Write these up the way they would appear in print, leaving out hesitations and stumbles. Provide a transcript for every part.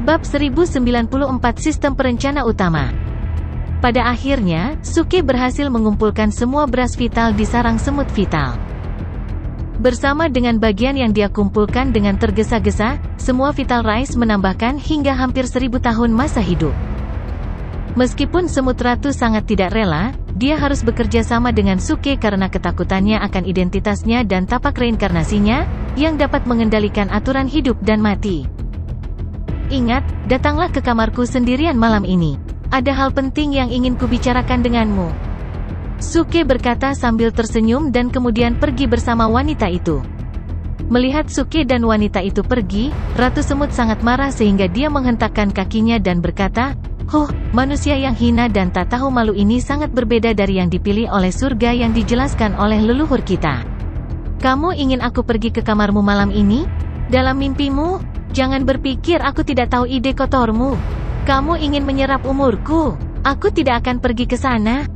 Bab 1094 Sistem Perencana Utama. Pada akhirnya, Suke berhasil mengumpulkan semua beras vital di sarang semut vital. Bersama dengan bagian yang dia kumpulkan dengan tergesa-gesa, semua vital rice menambahkan hingga hampir 1000 tahun masa hidup. Meskipun semut ratu sangat tidak rela, dia harus bekerja sama dengan Suke karena ketakutannya akan identitasnya dan tapak reinkarnasinya, yang dapat mengendalikan aturan hidup dan mati. Ingat, datanglah ke kamarku sendirian malam ini. Ada hal penting yang ingin kubicarakan denganmu. Suke berkata sambil tersenyum dan kemudian pergi bersama wanita itu. Melihat Suke dan wanita itu pergi, Ratu Semut sangat marah sehingga dia menghentakkan kakinya dan berkata, "Huh, manusia yang hina dan tak tahu malu ini sangat berbeda dari yang dipilih oleh surga yang dijelaskan oleh leluhur kita. Kamu ingin aku pergi ke kamarmu malam ini? Dalam mimpimu? Jangan berpikir aku tidak tahu ide kotormu. Kamu ingin menyerap umurku. Aku tidak akan pergi ke sana."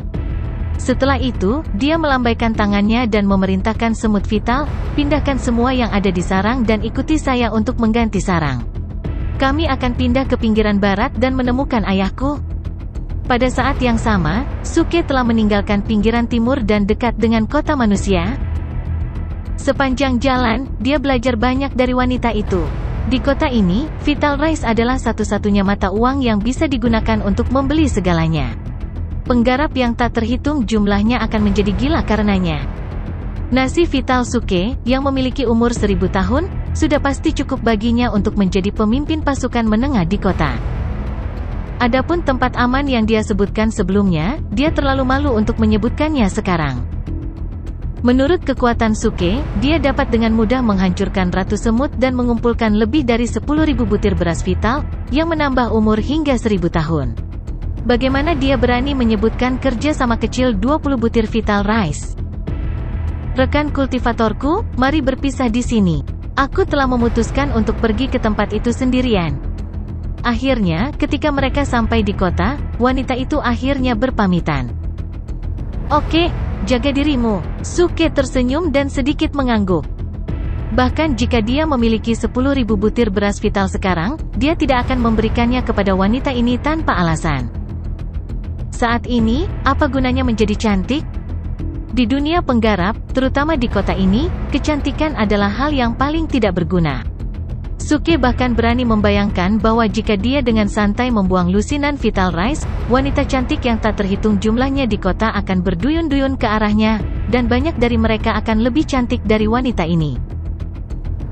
Setelah itu, dia melambaikan tangannya dan memerintahkan semut vital, "Pindahkan semua yang ada di sarang dan ikuti saya untuk mengganti sarang. Kami akan pindah ke pinggiran barat dan menemukan ayahku." Pada saat yang sama, Suke telah meninggalkan pinggiran timur dan dekat dengan kota manusia. Sepanjang jalan, dia belajar banyak dari wanita itu. Di kota ini, vital rice adalah satu-satunya mata uang yang bisa digunakan untuk membeli segalanya. Penggarap yang tak terhitung jumlahnya akan menjadi gila karenanya. Nasi vital Suke, yang memiliki umur 1000 tahun, sudah pasti cukup baginya untuk menjadi pemimpin pasukan menengah di kota. Adapun tempat aman yang dia sebutkan sebelumnya, dia terlalu malu untuk menyebutkannya sekarang. Menurut kekuatan Suke, dia dapat dengan mudah menghancurkan Ratu Semut dan mengumpulkan lebih dari 10.000 butir beras vital, yang menambah umur hingga 1000 tahun. Bagaimana dia berani menyebutkan kerja sama kecil 20 butir vital rice? Rekan kultivatorku, mari berpisah di sini. Aku telah memutuskan untuk pergi ke tempat itu sendirian. Akhirnya, ketika mereka sampai di kota, wanita itu akhirnya berpamitan. "Oke, jaga dirimu." Suke tersenyum dan sedikit mengangguk. Bahkan jika dia memiliki 10.000 butir beras vital sekarang, dia tidak akan memberikannya kepada wanita ini tanpa alasan. Saat ini, apa gunanya menjadi cantik? Di dunia penggarap, terutama di kota ini, kecantikan adalah hal yang paling tidak berguna. Suke bahkan berani membayangkan bahwa jika dia dengan santai membuang lusinan vital rice, wanita cantik yang tak terhitung jumlahnya di kota akan berduyun-duyun ke arahnya, dan banyak dari mereka akan lebih cantik dari wanita ini.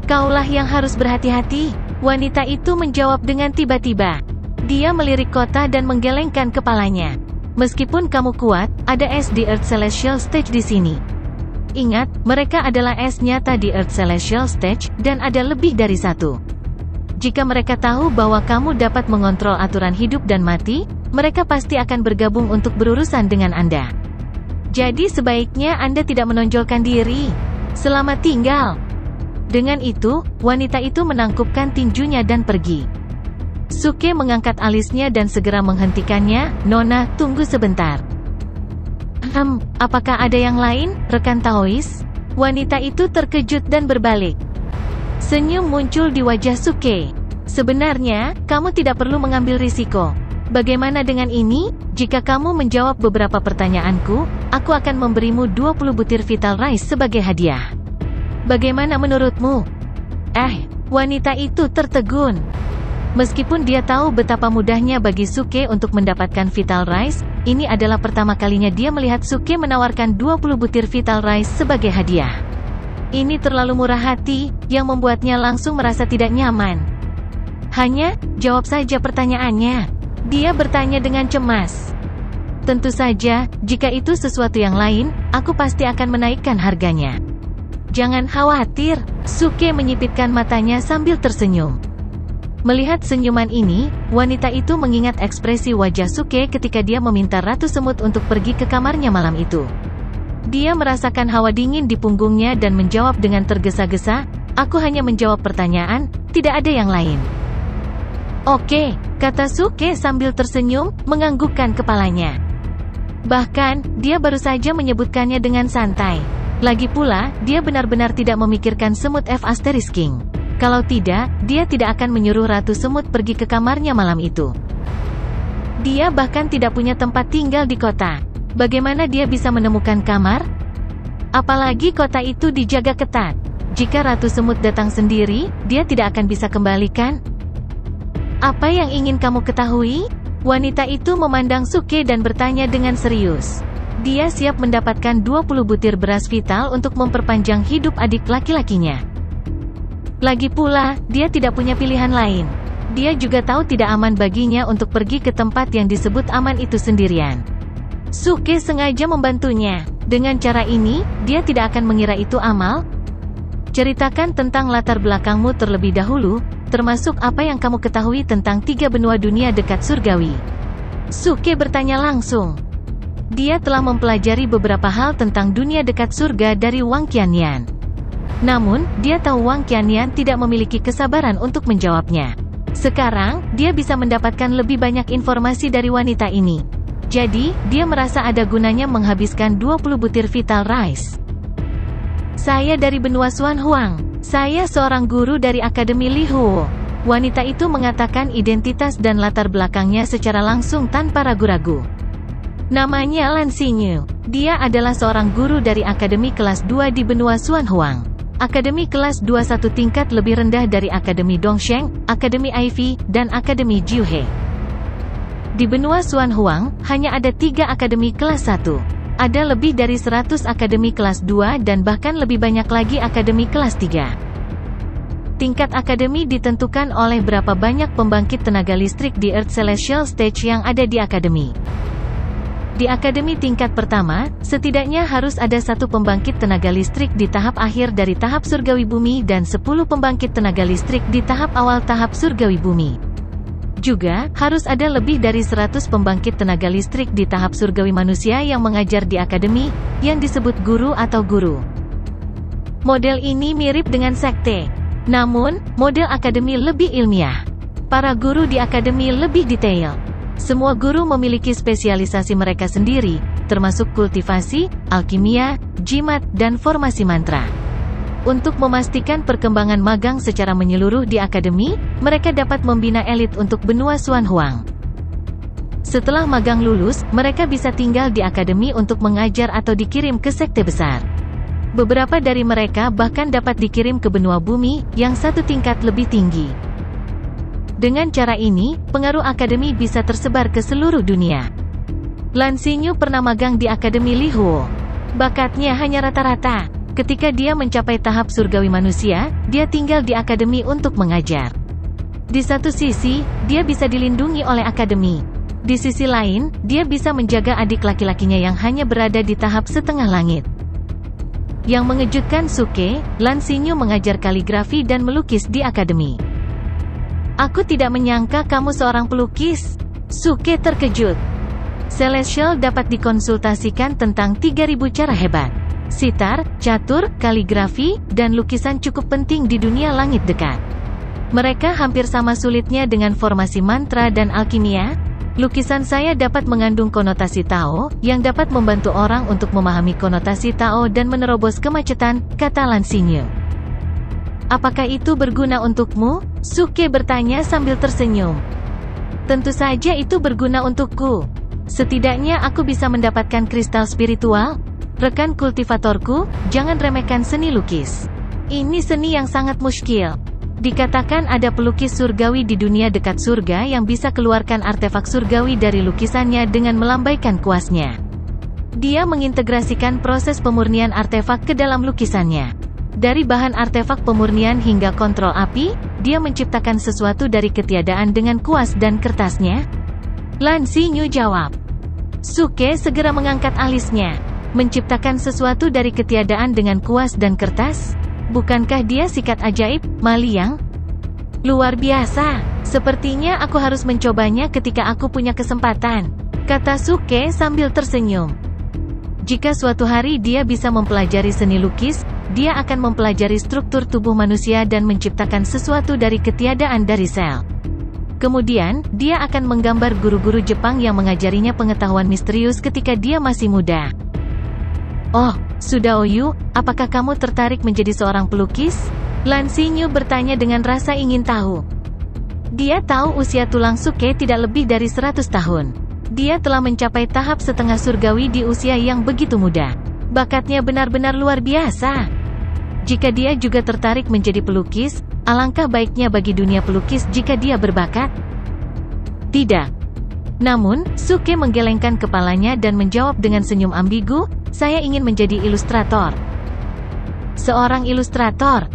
"Kaulah yang harus berhati-hati," wanita itu menjawab dengan tiba-tiba. Dia melirik kota dan menggelengkan kepalanya. "Meskipun kamu kuat, ada es di Earth Celestial Stage di sini. Ingat, mereka adalah es nyata di Earth Celestial Stage, dan ada lebih dari satu. Jika mereka tahu bahwa kamu dapat mengontrol aturan hidup dan mati, mereka pasti akan bergabung untuk berurusan dengan Anda. Jadi sebaiknya Anda tidak menonjolkan diri. Selamat tinggal." Dengan itu, wanita itu menangkupkan tinjunya dan pergi. Suke mengangkat alisnya dan segera menghentikannya. "Nona, tunggu sebentar." Apakah ada yang lain, rekan Taois?" Wanita itu terkejut dan berbalik. Senyum muncul di wajah Suke. "Sebenarnya, kamu tidak perlu mengambil risiko. Bagaimana dengan ini? Jika kamu menjawab beberapa pertanyaanku, aku akan memberimu 20 butir vital rice sebagai hadiah. Bagaimana menurutmu?" Wanita itu tertegun. Meskipun dia tahu betapa mudahnya bagi Suke untuk mendapatkan vital rice, ini adalah pertama kalinya dia melihat Suke menawarkan 20 butir vital rice sebagai hadiah. Ini terlalu murah hati, yang membuatnya langsung merasa tidak nyaman. "Hanya, jawab saja pertanyaannya." Dia bertanya dengan cemas. "Tentu saja, jika itu sesuatu yang lain, aku pasti akan menaikkan harganya." "Jangan khawatir." Suke menyipitkan matanya sambil tersenyum. Melihat senyuman ini, wanita itu mengingat ekspresi wajah Suke ketika dia meminta Ratu Semut untuk pergi ke kamarnya malam itu. Dia merasakan hawa dingin di punggungnya dan menjawab dengan tergesa-gesa, "Aku hanya menjawab pertanyaan, tidak ada yang lain." "Oke," kata Suke sambil tersenyum, menganggukkan kepalanya. Bahkan, dia baru saja menyebutkannya dengan santai. Lagi pula, dia benar-benar tidak memikirkan semut F*** King. Kalau tidak, dia tidak akan menyuruh Ratu Semut pergi ke kamarnya malam itu. Dia bahkan tidak punya tempat tinggal di kota. Bagaimana dia bisa menemukan kamar? Apalagi kota itu dijaga ketat. Jika Ratu Semut datang sendiri, dia tidak akan bisa kembalikan. Apa yang ingin kamu ketahui? Wanita itu memandang Suke dan bertanya dengan serius. Dia siap mendapatkan 20 butir beras vital untuk memperpanjang hidup adik laki-lakinya. Lagi pula, dia tidak punya pilihan lain. Dia juga tahu tidak aman baginya untuk pergi ke tempat yang disebut aman itu sendirian. Suke sengaja membantunya. Dengan cara ini, dia tidak akan mengira itu amal. Ceritakan tentang latar belakangmu terlebih dahulu, termasuk apa yang kamu ketahui tentang 3 benua dunia dekat surgawi. Suke bertanya langsung. Dia telah mempelajari beberapa hal tentang dunia dekat surga dari Wang Qianyan. Namun, dia tahu Wang Qianyan tidak memiliki kesabaran untuk menjawabnya. Sekarang, dia bisa mendapatkan lebih banyak informasi dari wanita ini. Jadi, dia merasa ada gunanya menghabiskan 20 butir vital rice. Saya dari benua Xuan Huang. Saya seorang guru dari Akademi Li Huo. Wanita itu mengatakan identitas dan latar belakangnya secara langsung tanpa ragu-ragu. Namanya Lan Xinyu. Dia adalah seorang guru dari Akademi kelas 2 di benua Xuan Huang. Akademi kelas 2 satu tingkat lebih rendah dari Akademi Dongsheng, Akademi Ivy, dan Akademi Jiuhe. Di benua Xuan Huang, hanya ada 3 akademi kelas 1. Ada lebih dari 100 akademi kelas 2 dan bahkan lebih banyak lagi akademi kelas 3. Tingkat akademi ditentukan oleh berapa banyak pembangkit tenaga listrik di Earth Celestial Stage yang ada di akademi. Di akademi tingkat pertama, setidaknya harus ada 1 pembangkit tenaga listrik di tahap akhir dari tahap surgawi bumi dan 10 pembangkit tenaga listrik di tahap awal tahap surgawi bumi. Juga, harus ada lebih dari 100 pembangkit tenaga listrik di tahap surgawi manusia yang mengajar di akademi, yang disebut guru atau guru. Model ini mirip dengan sekte. Namun, model akademi lebih ilmiah. Para guru di akademi lebih detail. Semua guru memiliki spesialisasi mereka sendiri, termasuk kultivasi, alkimia, jimat, dan formasi mantra. Untuk memastikan perkembangan magang secara menyeluruh di akademi, mereka dapat membina elit untuk benua Xuan Huang. Setelah magang lulus, mereka bisa tinggal di akademi untuk mengajar atau dikirim ke sekte besar. Beberapa dari mereka bahkan dapat dikirim ke benua bumi, yang satu tingkat lebih tinggi. Dengan cara ini, pengaruh akademi bisa tersebar ke seluruh dunia. Lan Xinyu pernah magang di Akademi Li Huo. Bakatnya hanya rata-rata. Ketika dia mencapai tahap surgawi manusia, dia tinggal di akademi untuk mengajar. Di satu sisi, dia bisa dilindungi oleh akademi. Di sisi lain, dia bisa menjaga adik laki-lakinya yang hanya berada di tahap setengah langit. Yang mengejutkan Suke, Lan Xinyu mengajar kaligrafi dan melukis di akademi. Aku tidak menyangka kamu seorang pelukis. Suke terkejut. Celestial dapat dikonsultasikan tentang 3000 cara hebat. Sitar, catur, kaligrafi, dan lukisan cukup penting di dunia langit dekat. Mereka hampir sama sulitnya dengan formasi mantra dan alkimia. Lukisan saya dapat mengandung konotasi Tao, yang dapat membantu orang untuk memahami konotasi Tao dan menerobos kemacetan, kata Lan Xinyu. Apakah itu berguna untukmu? Suke bertanya sambil tersenyum. Tentu saja itu berguna untukku. Setidaknya aku bisa mendapatkan kristal spiritual. Rekan kultivatorku, jangan remehkan seni lukis. Ini seni yang sangat muskil. Dikatakan ada pelukis surgawi di dunia dekat surga yang bisa keluarkan artefak surgawi dari lukisannya dengan melambaikan kuasnya. Dia mengintegrasikan proses pemurnian artefak ke dalam lukisannya. Dari bahan artefak pemurnian hingga kontrol api, dia menciptakan sesuatu dari ketiadaan dengan kuas dan kertasnya. Lan Xinyu jawab. Suke segera mengangkat alisnya. Menciptakan sesuatu dari ketiadaan dengan kuas dan kertas? Bukankah dia sikat ajaib, Ma Liang? Luar biasa. Sepertinya aku harus mencobanya ketika aku punya kesempatan, kata Suke sambil tersenyum. Jika suatu hari dia bisa mempelajari seni lukis, dia akan mempelajari struktur tubuh manusia dan menciptakan sesuatu dari ketiadaan dari sel. Kemudian, dia akan menggambar guru-guru Jepang yang mengajarinya pengetahuan misterius ketika dia masih muda. Oh, Sudaoyu, apakah kamu tertarik menjadi seorang pelukis? Lan Xinyu bertanya dengan rasa ingin tahu. Dia tahu usia tulang Suke tidak lebih dari 100 tahun. Dia telah mencapai tahap setengah surgawi di usia yang begitu muda. Bakatnya benar-benar luar biasa. Jika dia juga tertarik menjadi pelukis, alangkah baiknya bagi dunia pelukis jika dia berbakat. Tidak. Namun, Suke menggelengkan kepalanya dan menjawab dengan senyum ambigu, saya ingin menjadi ilustrator. Seorang ilustrator.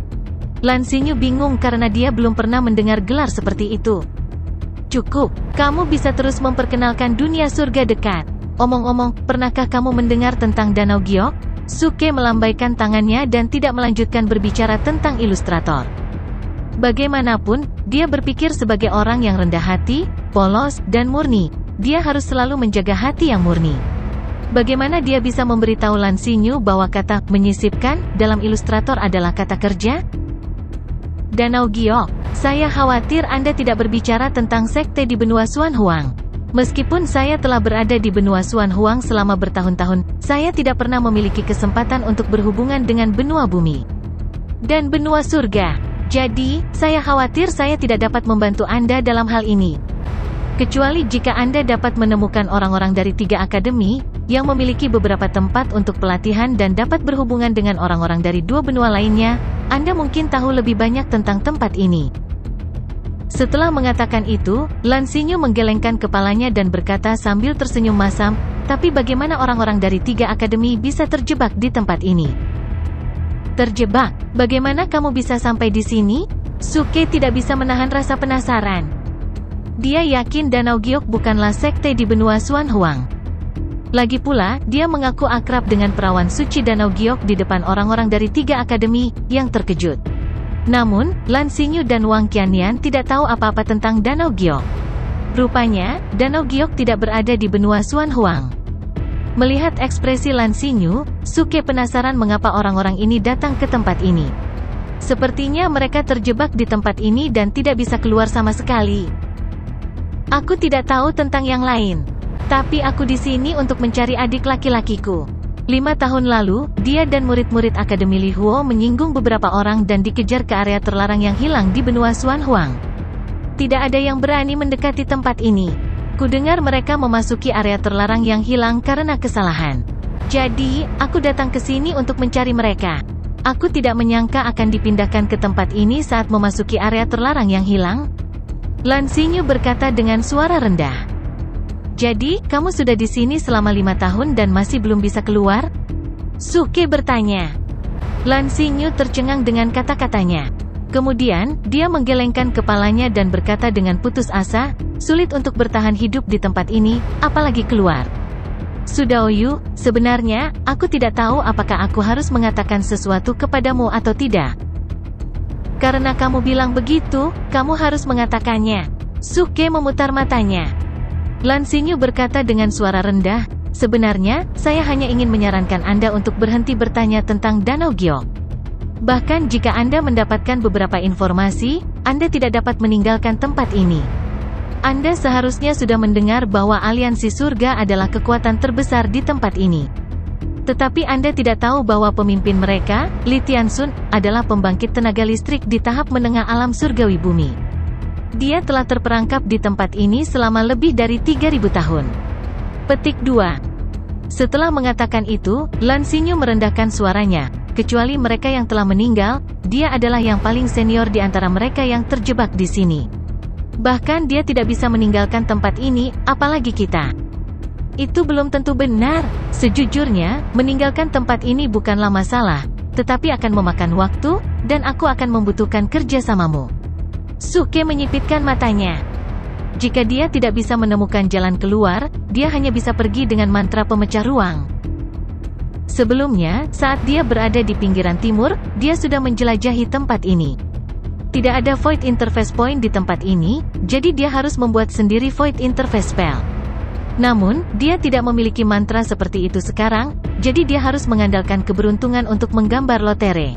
Lan Xinyu bingung karena dia belum pernah mendengar gelar seperti itu. Cukup, kamu bisa terus memperkenalkan dunia surga dekat. Omong-omong, pernahkah kamu mendengar tentang Danau Giok? Suke melambaikan tangannya dan tidak melanjutkan berbicara tentang ilustrator. Bagaimanapun, dia berpikir sebagai orang yang rendah hati, polos, dan murni. Dia harus selalu menjaga hati yang murni. Bagaimana dia bisa memberitahu Lan Xinyu bahwa kata menyisipkan dalam ilustrator adalah kata kerja? Danau Giok, saya khawatir Anda tidak berbicara tentang sekte di benua Xuan Huang. Meskipun saya telah berada di benua Xuan Huang selama bertahun-tahun, saya tidak pernah memiliki kesempatan untuk berhubungan dengan benua bumi dan benua surga. Jadi, saya khawatir saya tidak dapat membantu Anda dalam hal ini. Kecuali jika Anda dapat menemukan orang-orang dari 3 akademi, yang memiliki beberapa tempat untuk pelatihan dan dapat berhubungan dengan orang-orang dari 2 benua lainnya, Anda mungkin tahu lebih banyak tentang tempat ini. Setelah mengatakan itu, Lan Xinyu menggelengkan kepalanya dan berkata sambil tersenyum masam, tapi bagaimana orang-orang dari 3 akademi bisa terjebak di tempat ini? Terjebak? Bagaimana kamu bisa sampai di sini? Suke tidak bisa menahan rasa penasaran. Dia yakin Danau Giok bukanlah sekte di benua Xuan Huang. Lagi pula, dia mengaku akrab dengan perawan suci Danau Giok di depan orang-orang dari 3 akademi, yang terkejut. Namun, Lan Xinyu dan Wang Qianyan tidak tahu apa-apa tentang Danau Giok. Rupanya, Danau Giok tidak berada di benua Xuan Huang. Melihat ekspresi Lan Xinyu, Suke penasaran mengapa orang-orang ini datang ke tempat ini. Sepertinya mereka terjebak di tempat ini dan tidak bisa keluar sama sekali. Aku tidak tahu tentang yang lain. Tapi aku di sini untuk mencari adik laki-lakiku. 5 tahun lalu, dia dan murid-murid Akademi Li Huo menyinggung beberapa orang dan dikejar ke area terlarang yang hilang di benua Xuan Huang. Tidak ada yang berani mendekati tempat ini. Kudengar mereka memasuki area terlarang yang hilang karena kesalahan. Jadi, aku datang ke sini untuk mencari mereka. Aku tidak menyangka akan dipindahkan ke tempat ini saat memasuki area terlarang yang hilang. Lan Xinyu berkata dengan suara rendah. Jadi, kamu sudah di sini selama 5 tahun dan masih belum bisa keluar? Suke bertanya. Lan Xinyu tercengang dengan kata-katanya. Kemudian, dia menggelengkan kepalanya dan berkata dengan putus asa, sulit untuk bertahan hidup di tempat ini, apalagi keluar. Sudaoyu, sebenarnya, aku tidak tahu apakah aku harus mengatakan sesuatu kepadamu atau tidak. Karena kamu bilang begitu, kamu harus mengatakannya. Suke memutar matanya. Lan Xinyu berkata dengan suara rendah, sebenarnya, saya hanya ingin menyarankan Anda untuk berhenti bertanya tentang Danau Giok. Bahkan jika Anda mendapatkan beberapa informasi, Anda tidak dapat meninggalkan tempat ini. Anda seharusnya sudah mendengar bahwa aliansi surga adalah kekuatan terbesar di tempat ini. Tetapi Anda tidak tahu bahwa pemimpin mereka, Li Tianxun, adalah pembangkit tenaga listrik di tahap menengah alam surgawi bumi. Dia telah terperangkap di tempat ini selama lebih dari 3.000 tahun. Petik 2. Setelah mengatakan itu, Lan Xinyu merendahkan suaranya. Kecuali mereka yang telah meninggal, dia adalah yang paling senior di antara mereka yang terjebak di sini. Bahkan dia tidak bisa meninggalkan tempat ini, apalagi kita. Itu belum tentu benar. Sejujurnya, meninggalkan tempat ini bukanlah masalah, tetapi akan memakan waktu, dan aku akan membutuhkan kerjasamamu. Suke menyipitkan matanya. Jika dia tidak bisa menemukan jalan keluar, dia hanya bisa pergi dengan mantra pemecah ruang. Sebelumnya, saat dia berada di pinggiran timur, dia sudah menjelajahi tempat ini. Tidak ada Void Interface Point di tempat ini, jadi dia harus membuat sendiri Void Interface Spell. Namun, dia tidak memiliki mantra seperti itu sekarang, jadi dia harus mengandalkan keberuntungan untuk menggambar lotere.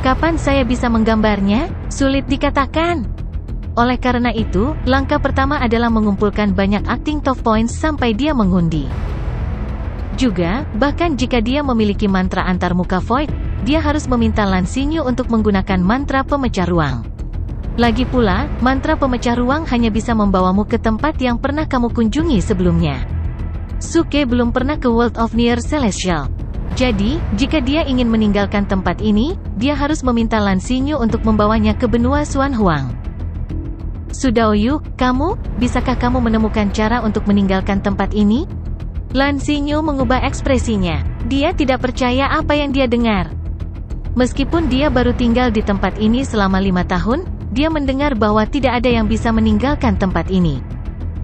Kapan saya bisa menggambarnya? Sulit dikatakan. Oleh karena itu, langkah pertama adalah mengumpulkan banyak acting top points sampai dia mengundi. Juga, bahkan jika dia memiliki mantra antarmuka void, dia harus meminta Lan Xinyu untuk menggunakan mantra pemecah ruang. Lagi pula, mantra pemecah ruang hanya bisa membawamu ke tempat yang pernah kamu kunjungi sebelumnya. Suke belum pernah ke World of Near Celestial. Jadi, jika dia ingin meninggalkan tempat ini, dia harus meminta Lan Xinyu untuk membawanya ke benua Xuan Huang. Sudaoyu, bisakah kamu menemukan cara untuk meninggalkan tempat ini? Lan Xinyu mengubah ekspresinya. Dia tidak percaya apa yang dia dengar. Meskipun dia baru tinggal di tempat ini selama 5 tahun, dia mendengar bahwa tidak ada yang bisa meninggalkan tempat ini.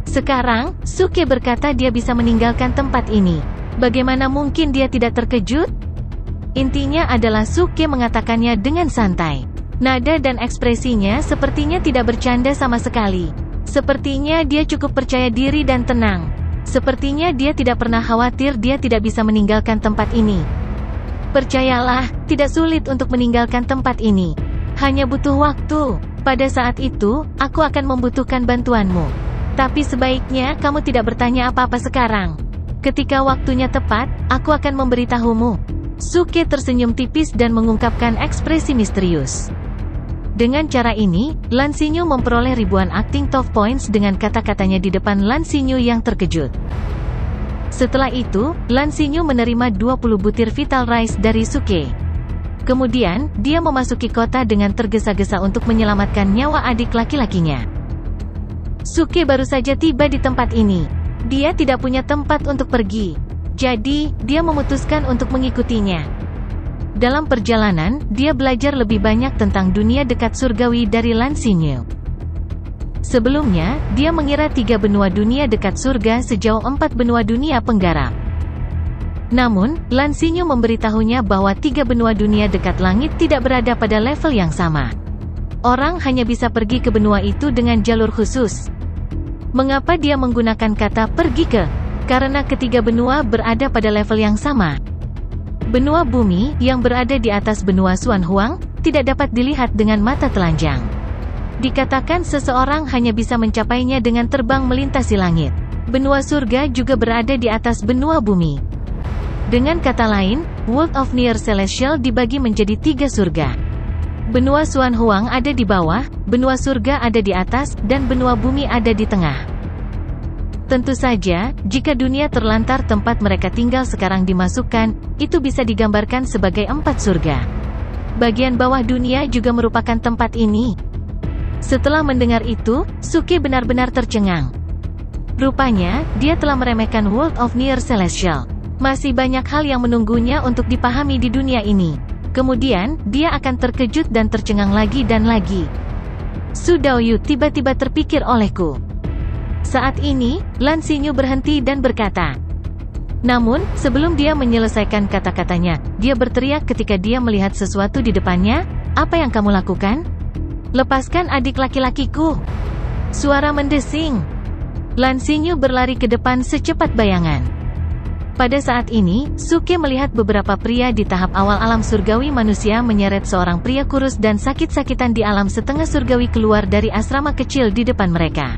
Sekarang, Suke berkata dia bisa meninggalkan tempat ini. Bagaimana mungkin dia tidak terkejut? Intinya adalah Suke mengatakannya dengan santai. Nada dan ekspresinya sepertinya tidak bercanda sama sekali. Sepertinya dia cukup percaya diri dan tenang. Sepertinya dia tidak pernah khawatir dia tidak bisa meninggalkan tempat ini. Percayalah, tidak sulit untuk meninggalkan tempat ini. Hanya butuh waktu. Pada saat itu, aku akan membutuhkan bantuanmu. Tapi sebaiknya kamu tidak bertanya apa-apa sekarang. Ketika waktunya tepat, aku akan memberitahumu. Suke tersenyum tipis dan mengungkapkan ekspresi misterius. Dengan cara ini, Lan Xinyu memperoleh ribuan acting top points dengan kata-katanya di depan Lan Xinyu yang terkejut. Setelah itu, Lan Xinyu menerima 20 butir Vital Rice dari Suke. Kemudian, dia memasuki kota dengan tergesa-gesa untuk menyelamatkan nyawa adik laki-lakinya. Suke baru saja tiba di tempat ini. Dia tidak punya tempat untuk pergi. Jadi, dia memutuskan untuk mengikutinya. Dalam perjalanan, dia belajar lebih banyak tentang dunia dekat surgawi dari Lan Xinyu. Sebelumnya, dia mengira 3 benua dunia dekat surga sejauh 4 benua dunia penggarap. Namun, Lan Xinyu memberitahunya bahwa 3 benua dunia dekat langit tidak berada pada level yang sama. Orang hanya bisa pergi ke benua itu dengan jalur khusus. Mengapa dia menggunakan kata pergi ke? Karena ketiga benua berada pada level yang sama. Benua bumi, yang berada di atas benua Xuan Huang, tidak dapat dilihat dengan mata telanjang. Dikatakan seseorang hanya bisa mencapainya dengan terbang melintasi langit. Benua surga juga berada di atas benua bumi. Dengan kata lain, World of Near Celestial dibagi menjadi 3 surga. Benua Xuan Huang ada di bawah, benua surga ada di atas, dan benua bumi ada di tengah. Tentu saja, jika dunia terlantar tempat mereka tinggal sekarang dimasukkan, itu bisa digambarkan sebagai 4 surga. Bagian bawah dunia juga merupakan tempat ini. Setelah mendengar itu, Suke benar-benar tercengang. Rupanya, dia telah meremehkan World of Near Celestial. Masih banyak hal yang menunggunya untuk dipahami di dunia ini. Kemudian, dia akan terkejut dan tercengang lagi dan lagi. Sudaoyu tiba-tiba terpikir olehku. Saat ini, Lan Xinyu berhenti dan berkata. Namun, sebelum dia menyelesaikan kata-katanya, dia berteriak ketika dia melihat sesuatu di depannya, "Apa yang kamu lakukan? Lepaskan adik laki-lakiku!" Suara mendesing. Lan Xinyu berlari ke depan secepat bayangan. Pada saat ini, Suke melihat beberapa pria di tahap awal alam surgawi manusia menyeret seorang pria kurus dan sakit-sakitan di alam setengah surgawi keluar dari asrama kecil di depan mereka.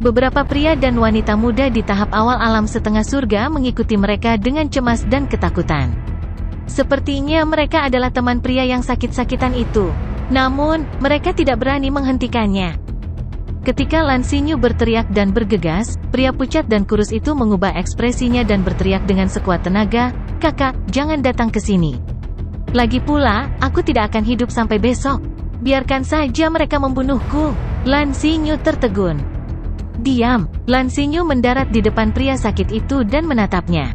Beberapa pria dan wanita muda di tahap awal alam setengah surga mengikuti mereka dengan cemas dan ketakutan. Sepertinya mereka adalah teman pria yang sakit-sakitan itu. Namun, mereka tidak berani menghentikannya. Ketika Lan Xinyu berteriak dan bergegas, pria pucat dan kurus itu mengubah ekspresinya dan berteriak dengan sekuat tenaga, "Kakak, jangan datang ke sini. Lagi pula, aku tidak akan hidup sampai besok. Biarkan saja mereka membunuhku." Lan Xinyu tertegun. "Diam!" Lan Xinyu mendarat di depan pria sakit itu dan menatapnya.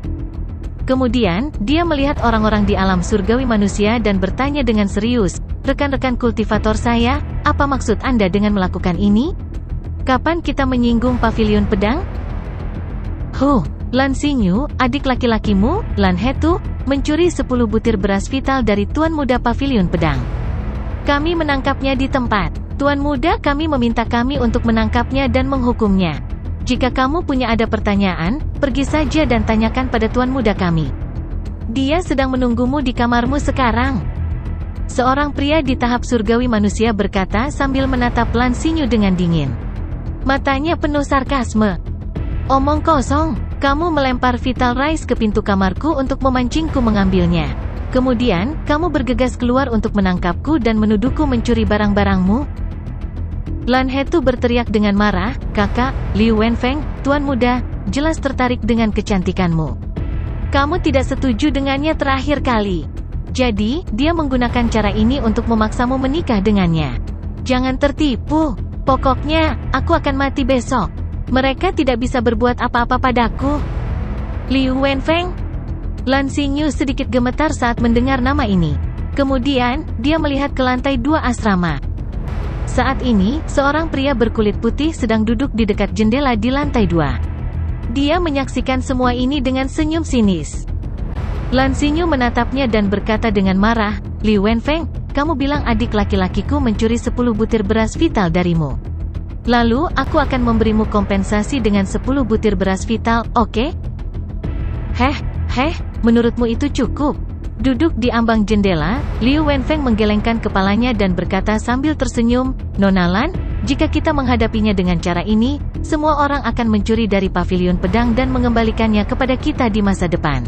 Kemudian, dia melihat orang-orang di alam surgawi manusia dan bertanya dengan serius, "Rekan-rekan kultivator saya, apa maksud Anda dengan melakukan ini? Kapan kita menyinggung pavilion pedang?" Lan Xinyu, adik laki-lakimu, Lan Hetu, mencuri 10 butir beras vital dari Tuan Muda Pavilion Pedang. Kami menangkapnya di tempat. Tuan Muda kami meminta kami untuk menangkapnya dan menghukumnya. Jika kamu punya ada pertanyaan, pergi saja dan tanyakan pada Tuan Muda kami. Dia sedang menunggumu di kamarmu sekarang." Seorang pria di tahap surgawi manusia berkata sambil menatap Lan Xinyu dengan dingin. Matanya penuh sarkasme. "Omong kosong, kamu melempar Vital Rice ke pintu kamarku untuk memancingku mengambilnya. Kemudian, kamu bergegas keluar untuk menangkapku dan menuduhku mencuri barang-barangmu? Lan Hetu berteriak dengan marah, "Kakak, Liu Wenfeng, tuan muda, jelas tertarik dengan kecantikanmu. Kamu tidak setuju dengannya terakhir kali. Jadi, dia menggunakan cara ini untuk memaksamu menikah dengannya. Jangan tertipu. Pokoknya, aku akan mati besok. Mereka tidak bisa berbuat apa-apa padaku." Liu Wenfeng? Lan Xingyu sedikit gemetar saat mendengar nama ini. Kemudian, dia melihat ke lantai 2 asrama. Saat ini, seorang pria berkulit putih sedang duduk di dekat jendela di lantai 2. Dia menyaksikan semua ini dengan senyum sinis. Lan Xingyu menatapnya dan berkata dengan marah, "Liu Wenfeng, kamu bilang adik laki-lakiku mencuri 10 butir beras vital darimu. Lalu, aku akan memberimu kompensasi dengan 10 butir beras vital, oke?" Heh, menurutmu itu cukup? Duduk di ambang jendela, Liu Wenfeng menggelengkan kepalanya dan berkata sambil tersenyum, "Nona Lan, jika kita menghadapinya dengan cara ini, semua orang akan mencuri dari pavilion pedang dan mengembalikannya kepada kita di masa depan.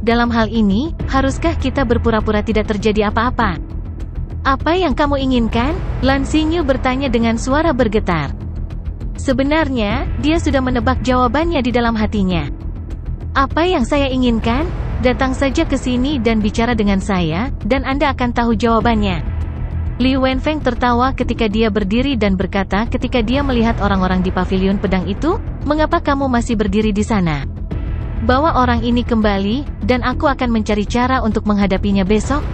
Dalam hal ini, haruskah kita berpura-pura tidak terjadi apa-apa?" "Apa yang kamu inginkan?" Lan Xingyu bertanya dengan suara bergetar. Sebenarnya, dia sudah menebak jawabannya di dalam hatinya. "Apa yang saya inginkan? Datang saja ke sini dan bicara dengan saya, dan Anda akan tahu jawabannya." Liu Wenfeng tertawa ketika dia berdiri dan berkata ketika dia melihat orang-orang di pavilion pedang itu, "Mengapa kamu masih berdiri di sana? Bawa orang ini kembali, dan aku akan mencari cara untuk menghadapinya besok."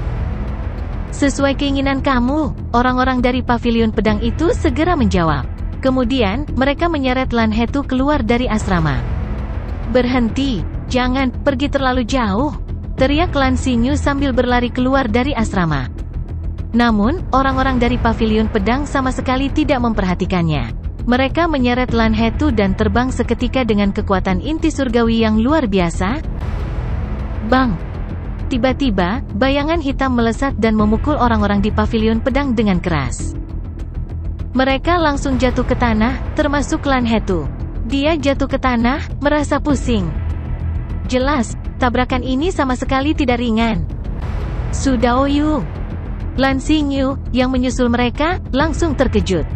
"Sesuai keinginan kamu," orang-orang dari pavilion pedang itu segera menjawab. Kemudian, mereka menyeret Lan Hetu keluar dari asrama. "Berhenti, jangan pergi terlalu jauh," teriak Lan Xingyu sambil berlari keluar dari asrama. Namun, orang-orang dari pavilion pedang sama sekali tidak memperhatikannya. Mereka menyeret Lan Hetu dan terbang seketika dengan kekuatan inti surgawi yang luar biasa. Bang! Tiba-tiba, bayangan hitam melesat dan memukul orang-orang di pavilion pedang dengan keras. Mereka langsung jatuh ke tanah, termasuk Lan Hetu. Dia jatuh ke tanah, merasa pusing. Jelas, tabrakan ini sama sekali tidak ringan. Su Daoyu, Lan Xingyu, yang menyusul mereka, langsung terkejut.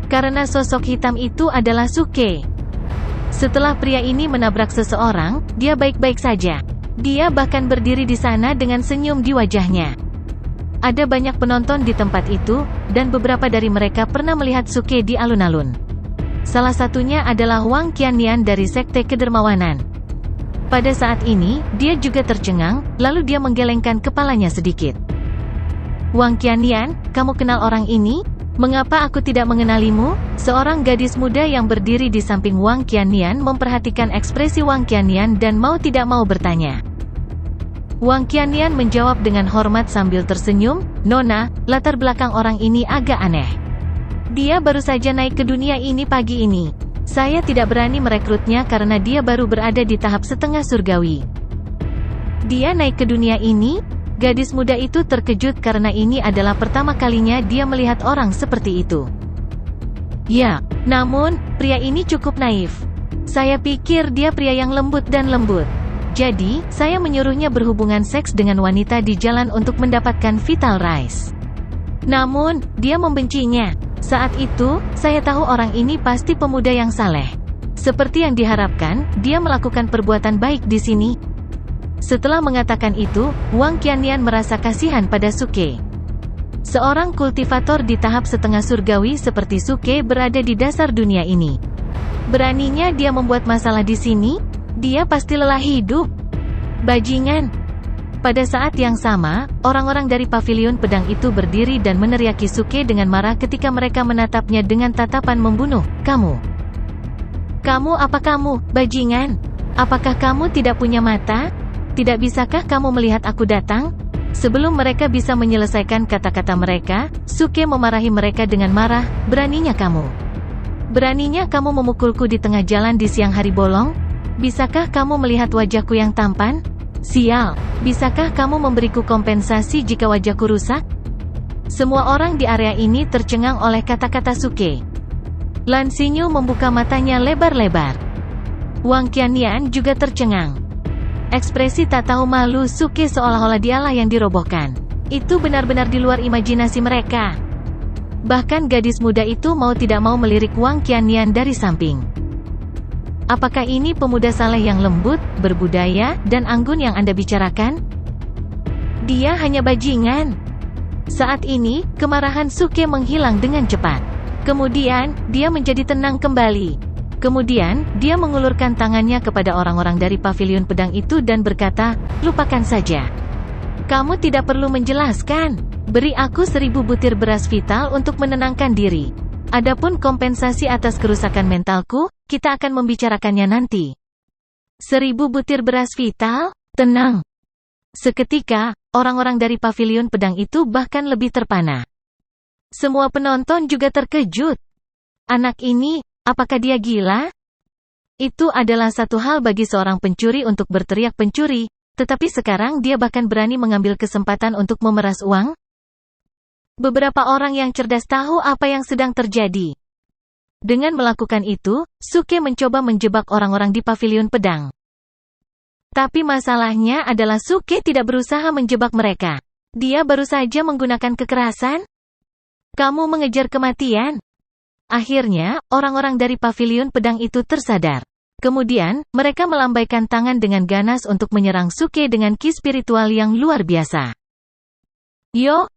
Karena sosok hitam itu adalah Suke. Setelah pria ini menabrak seseorang, dia baik-baik saja. Dia bahkan berdiri di sana dengan senyum di wajahnya. Ada banyak penonton di tempat itu, dan beberapa dari mereka pernah melihat Suke di alun-alun. Salah satunya adalah Wang Qiannian dari Sekte Kedermawanan. Pada saat ini, dia juga tercengang, lalu dia menggelengkan kepalanya sedikit. "Wang Qiannian, kamu kenal orang ini? Mengapa aku tidak mengenalimu?" Seorang gadis muda yang berdiri di samping Wang Qiannian memperhatikan ekspresi Wang Qiannian dan mau tidak mau bertanya. Wang Qiannian menjawab dengan hormat sambil tersenyum, "Nona, latar belakang orang ini agak aneh. Dia baru saja naik ke dunia ini pagi ini. Saya tidak berani merekrutnya karena dia baru berada di tahap setengah surgawi." "Dia naik ke dunia ini?" Gadis muda itu terkejut karena ini adalah pertama kalinya dia melihat orang seperti itu. "Ya, namun, pria ini cukup naif. Saya pikir dia pria yang lembut dan lembut. Jadi, saya menyuruhnya berhubungan seks dengan wanita di jalan untuk mendapatkan Vital Rice. Namun, dia membencinya. Saat itu, saya tahu orang ini pasti pemuda yang saleh. Seperti yang diharapkan, dia melakukan perbuatan baik di sini." Setelah mengatakan itu, Wang Qiannian merasa kasihan pada Suke. Seorang kultivator di tahap setengah surgawi seperti Suke berada di dasar dunia ini. Beraninya dia membuat masalah di sini? Dia pasti lelah hidup. Bajingan! Pada saat yang sama, orang-orang dari pavilion pedang itu berdiri dan meneriaki Suke dengan marah ketika mereka menatapnya dengan tatapan membunuh. Kamu, apa kamu, bajingan? Apakah kamu tidak punya mata? Tidak bisakah kamu melihat aku datang?" Sebelum mereka bisa menyelesaikan kata-kata mereka, Suke memarahi mereka dengan marah, "Beraninya kamu? Beraninya kamu memukulku di tengah jalan di siang hari bolong? Bisakah kamu melihat wajahku yang tampan? Sial, bisakah kamu memberiku kompensasi jika wajahku rusak?" Semua orang di area ini tercengang oleh kata-kata Suke. Lan Xingyu membuka matanya lebar-lebar. Wang Qiannian juga tercengang. Ekspresi tak tahu malu Suke seolah-olah dialah yang dirobohkan. Itu benar-benar di luar imajinasi mereka. Bahkan gadis muda itu mau tidak mau melirik Wang Qiannian dari samping. Apakah ini pemuda saleh yang lembut, berbudaya, dan anggun yang Anda bicarakan? Dia hanya bajingan. Saat ini, kemarahan Suke menghilang dengan cepat. Kemudian, dia menjadi tenang kembali. Kemudian, dia mengulurkan tangannya kepada orang-orang dari pavilion pedang itu dan berkata, "Lupakan saja. Kamu tidak perlu menjelaskan. Beri aku 1000 butir beras vital untuk menenangkan diri. Adapun kompensasi atas kerusakan mentalku, kita akan membicarakannya nanti." 1000 butir beras vital? Tenang. Seketika, orang-orang dari pavilion pedang itu bahkan lebih terpana. Semua penonton juga terkejut. Anak ini, apakah dia gila? Itu adalah satu hal bagi seorang pencuri untuk berteriak pencuri, tetapi sekarang dia bahkan berani mengambil kesempatan untuk memeras uang? Beberapa orang yang cerdas tahu apa yang sedang terjadi. Dengan melakukan itu, Suke mencoba menjebak orang-orang di pavilion pedang. Tapi masalahnya adalah Suke tidak berusaha menjebak mereka. Dia baru saja menggunakan kekerasan. Kamu mengejar kematian. Akhirnya, orang-orang dari pavilion pedang itu tersadar. Kemudian, mereka melambaikan tangan dengan ganas untuk menyerang Suke dengan ki spiritual yang luar biasa. Yo,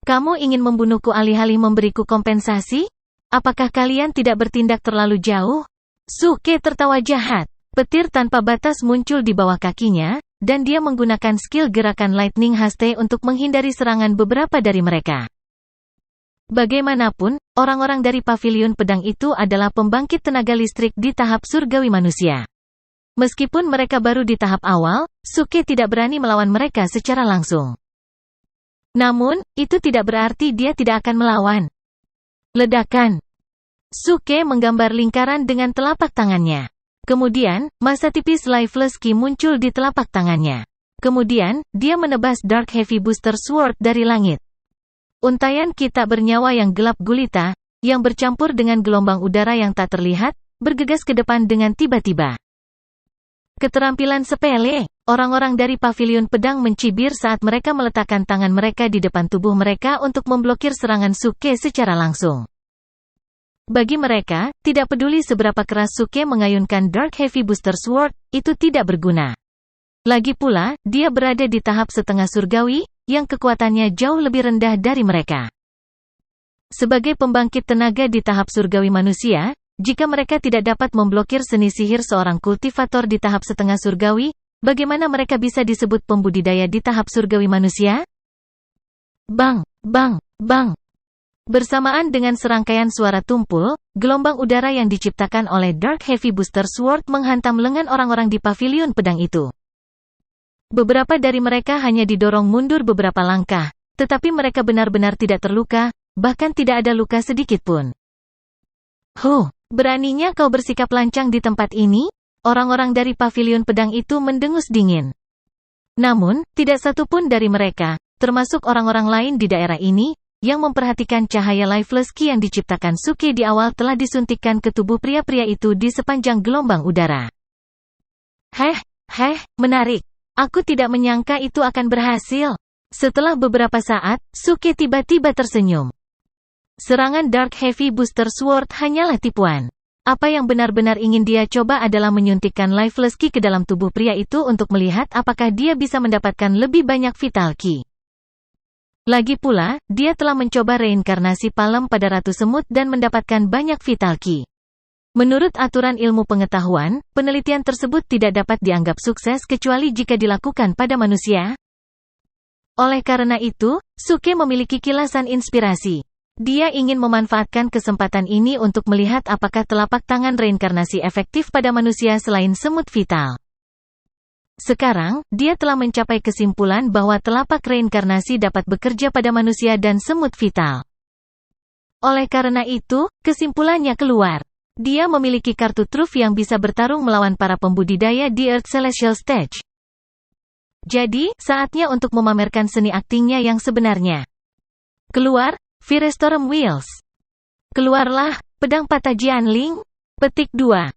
kamu ingin membunuhku alih-alih memberiku kompensasi? Apakah kalian tidak bertindak terlalu jauh? Suke tertawa jahat. Petir tanpa batas muncul di bawah kakinya, dan dia menggunakan skill gerakan Lightning Haste untuk menghindari serangan beberapa dari mereka. Bagaimanapun, orang-orang dari pavilion pedang itu adalah pembangkit tenaga listrik di tahap surgawi manusia. Meskipun mereka baru di tahap awal, Suke tidak berani melawan mereka secara langsung. Namun, itu tidak berarti dia tidak akan melawan. Ledakan. Suke menggambar lingkaran dengan telapak tangannya. Kemudian, masa tipis Lifeless Ki muncul di telapak tangannya. Kemudian, dia menebas Dark Heavy Booster Sword dari langit. Untaian ki tak bernyawa yang gelap gulita, yang bercampur dengan gelombang udara yang tak terlihat, bergegas ke depan dengan tiba-tiba. Keterampilan sepele, orang-orang dari pavilion pedang mencibir saat mereka meletakkan tangan mereka di depan tubuh mereka untuk memblokir serangan Suke secara langsung. Bagi mereka, tidak peduli seberapa keras Suke mengayunkan Dark Heavy Booster Sword, itu tidak berguna. Lagi pula, dia berada di tahap setengah surgawi, yang kekuatannya jauh lebih rendah dari mereka. Sebagai pembangkit tenaga di tahap surgawi manusia, jika mereka tidak dapat memblokir seni sihir seorang kultivator di tahap setengah surgawi, bagaimana mereka bisa disebut pembudidaya di tahap surgawi manusia? Bang, bang, bang. Bersamaan dengan serangkaian suara tumpul, gelombang udara yang diciptakan oleh Dark Heavy Booster Sword menghantam lengan orang-orang di pavilion pedang itu. Beberapa dari mereka hanya didorong mundur beberapa langkah, tetapi mereka benar-benar tidak terluka, bahkan tidak ada luka sedikit pun. Beraninya kau bersikap lancang di tempat ini? Orang-orang dari pavilion pedang itu mendengus dingin. Namun, tidak satu pun dari mereka, termasuk orang-orang lain di daerah ini, yang memperhatikan cahaya Lifeless Ki yang diciptakan Suke di awal telah disuntikkan ke tubuh pria-pria itu di sepanjang gelombang udara. Menarik. Aku tidak menyangka itu akan berhasil. Setelah beberapa saat, Suke tiba-tiba tersenyum. Serangan Dark Heavy Booster Sword hanyalah tipuan. Apa yang benar-benar ingin dia coba adalah menyuntikkan Lifeless Ki ke dalam tubuh pria itu untuk melihat apakah dia bisa mendapatkan lebih banyak Vital Ki. Lagi pula, dia telah mencoba reinkarnasi Palem pada Ratu Semut dan mendapatkan banyak Vital Ki. Menurut aturan ilmu pengetahuan, penelitian tersebut tidak dapat dianggap sukses kecuali jika dilakukan pada manusia. Oleh karena itu, Suke memiliki kilasan inspirasi. Dia ingin memanfaatkan kesempatan ini untuk melihat apakah telapak tangan reinkarnasi efektif pada manusia selain semut vital. Sekarang, dia telah mencapai kesimpulan bahwa telapak reinkarnasi dapat bekerja pada manusia dan semut vital. Oleh karena itu, kesimpulannya keluar. Dia memiliki kartu truf yang bisa bertarung melawan para pembudidaya di Earth Celestial Stage. Jadi, saatnya untuk memamerkan seni aktingnya yang sebenarnya. Keluar, Firestorm Wheels. Keluarlah, pedang patah Jianling. Petik 2.